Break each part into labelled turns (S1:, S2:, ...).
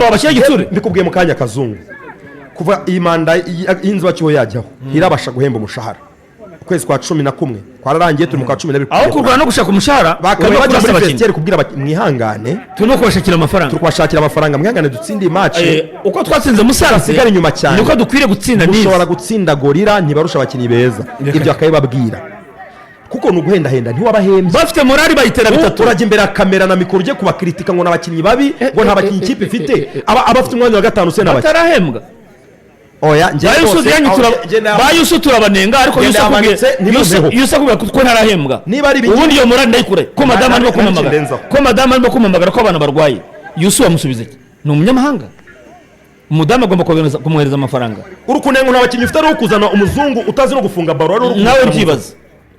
S1: wabashyira igitsure
S2: mbikubwiye mu kanya Kazungu kuva iyi manda y'inzu bakiho yajyaho irabasha guhemba umushahara ukwezi kwa 11 kwararangiye turi mu kwa 12
S1: aho kurwana no gushaka umushahara
S2: bakaba bajya muri vestiaire kubwira mwihangane
S1: tuno kubashakira amafaranga
S2: tukwashakira amafaranga mwihangane dutsinde match
S1: uko twatsinze Musanze
S2: sigara inyuma cyane
S1: niko dukwiriye gutsinda neza
S2: ushobora gutsinda Gorira ntibarusha abakinyi beza ibyo akayibabwira kuko nuguhenda henda ntiwabahembye
S1: bafite morali bayitera bitatu
S2: urajya imbere ya kamera na mikoro uje kubakritika ngo nabakinyi babi ngo nta bakinyi ikipe ifite abafite umwanya wa gatanu se n'abaki
S1: batarahembwa
S2: oya
S1: bayusu turabanenga ariko yusa kubera ko ntarahembwa
S2: niba ari
S1: ubundi iyo morali ndayikure ko madama arimo kumamagara ko abana barwaye yusu wamusubiza iki ni umunyamahanga umudamu agomba kumwohereza amafaranga
S2: urukunengo n'abakinyi ufite ari ukuzana umuzungu utazi no gufunga baro
S1: nawe byibaza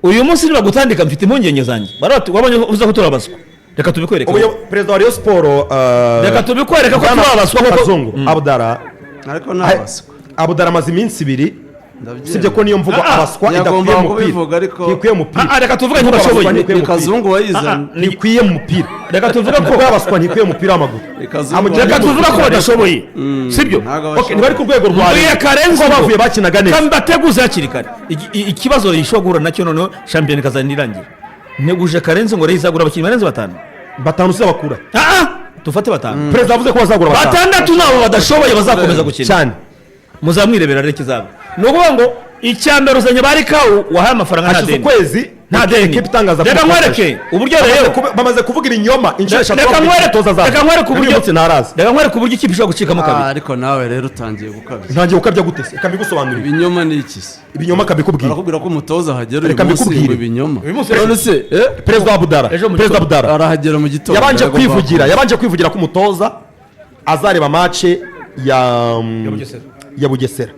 S1: uyu munsi niba gutandika mfite impungenge zanjye barati wabonye uza ko turabaswa reka tubikwereka
S2: ubu president wa Rayon Sport
S1: reka tubikwereka ko turabaswa ko
S2: Kazungu Abdara
S3: ariko nabaswa
S2: Abdara amaze iminsi 2 sibye ko niyo mvugo abaswa idakwiye mu mupira ikwiye mu mupira
S1: reka tuvuge ntibashoboye
S3: ni Kazungu wayizana
S2: ikwiye mu mupira
S1: reka tuvuge ko
S2: abaswa ntikwiye mu mupira w'amaguru
S1: reka tuvuge ko badashoboye sibyo
S2: ntibari ku rwego rwa
S1: Karenzo
S2: bavuye bakinaga neza
S1: kambateguza hakiri kare ikibazo yishogura nacyo none champion kazanirangira neguje Karenzo ngo reyizagura abakinyi barenze batanu
S2: se bakura
S1: tufate batanu
S2: president avuze ko bazagura
S1: batandatu nabo badashoboye bazakomeza gukina
S2: cyane
S1: muzamwirebera reke zabo nukuvuga ngo icyambere uzanye bari kawo wahaye amafaranga nta deni
S2: ukwezi
S1: nta deni
S2: equipe itangaza
S1: reka nkwereke uburyo rero
S2: bamaze kuvuga ibinyoma inshuro eshatu
S1: reka nkwereke uburyo ikipe ishobora gucikamo kabiri
S3: ariko nawe rero utangiye gukabya
S2: ntangiye gukabya gute se kabigusobanurira
S3: ibinyoma ni iki se
S2: ibinyoma kabikubwira
S3: barakubwira ko umutoza hagera uyu munsi ibinyoma none se
S2: president Abdara
S3: arahagera mu gitondo
S2: yabanje kwivugira ko umutoza azareba match ya Bugesera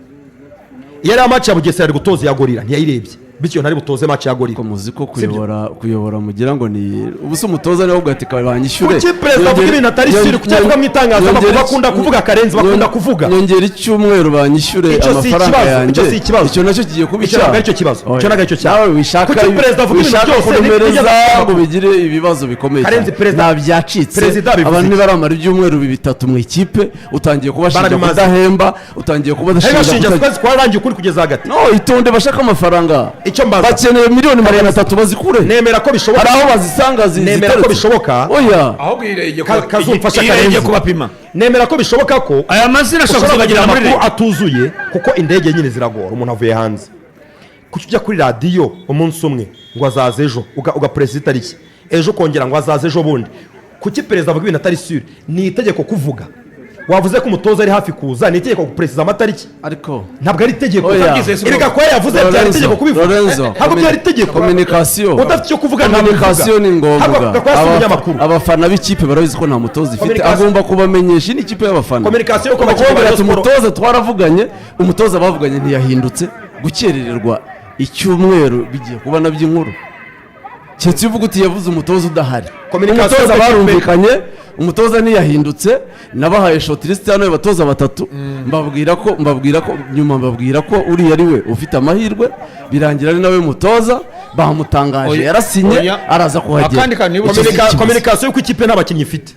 S2: yari match ya Bugesera ari gutoza ya Gorira ntiyayirebye bityo ntari butoze match ya Gorira
S3: ko muzi ko kuyobora mugira ngo ni ubuso umutoza nawe ubwo ati kabanyishure
S2: kuki president avuga ibintu atari siri kucyavugwa mu itangazamakuru bakunda kuvuga Karenzi bakunda kuvuga
S3: nyongera icyumweru banyishure amafaranga yanjye icyo nacyo kigiye kubicyaha
S2: icyo kibazo
S3: nawe wishaka
S2: kuki president avuga ibintu byose
S3: ngo bigire ibibazo bikomeye nta byacitse abantu baramara ibyumweru bitatu mu ikipe utangiye kubashinja kudahemba utangiye kubadashinja
S2: twarangiye ukuri kugeza hagati
S3: no itonde bashaka amafaranga
S2: icyo mbaza
S3: bakeneye miliyoni 300 bazikure
S2: nemera ko bishoboka
S3: hari aho bazisanga
S2: nemera ko bishoboka
S3: oya
S1: ahubwo
S2: kazumfasha Karenzi
S1: kubapima
S2: nemera ko bishoboka ko
S1: aya mazina ashobora kubagira
S2: amakuru atuzuye kuko indege nyine ziragora umuntu avuye hanze kuki ujya kuri radio umunsi umwe ngo azaze ejo uga president ariki ejo kongera ngo azaze ejo bundi kuki president avuga ibintu atari sure ni itegeko kuvuga wavuze ko umutoza ari hafi kuza ni itegeko kupresiza amatariki
S3: ariko
S2: ntabwo ari itegeko erega ko yavuze byari itegeko kubivuga ntabwo byari itegeko
S3: communication
S2: udafite cyo kuvuga
S3: communication ni ngombwa abafana b'ikipe barabizi ko nta mutoza ifite agomba kubamenyesha ni ikipe y'abafana
S2: communication ko
S3: bakubwira ati umutoza twaravuganye umutoza bavuganye ntiyahindutse gukerererwa icyumweru bigiye kuba nabyo inkuru cyetse uvuga uti yavuze umutoza udahari umutoza barumvikanye umutoza ntiyahindutse nabahaye shortlist hano y'abatoza batatu mbabwira ko uri yari we ufite amahirwe birangira ari nawe mutoza bamutangaje yarasinye araza kuhagera
S2: communication y'uko ikipe n'abakinnyi ifite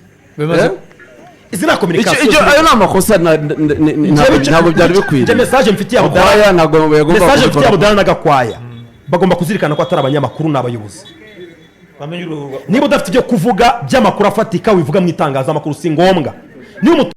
S2: izina communication
S3: ayo na makosa ntabwo byari bikwiye
S2: message mfitiye Abdara na Gakwaya bagomba kuzirikana ko atari abanyamakuru n'abayobozi niba udafite ibyo kuvuga by'amakuru afatika wivuga mu itangazamakuru si ngombwa niba